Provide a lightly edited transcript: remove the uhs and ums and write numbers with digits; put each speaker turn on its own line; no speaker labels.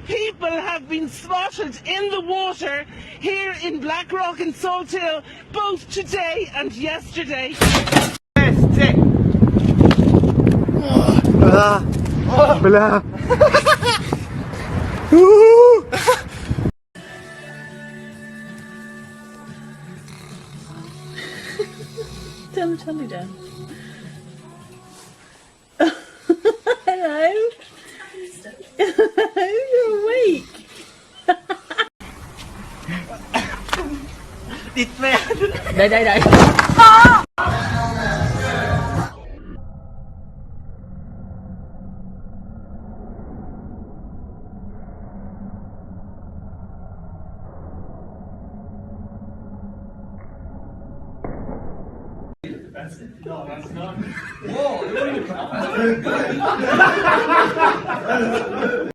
people have been spotted in the water here in Blackrock and Salthill both today and yesterday.
Бля.
Turn the telly down. Hello. You're awake. Đây đây đây.
No, that's not. Whoa!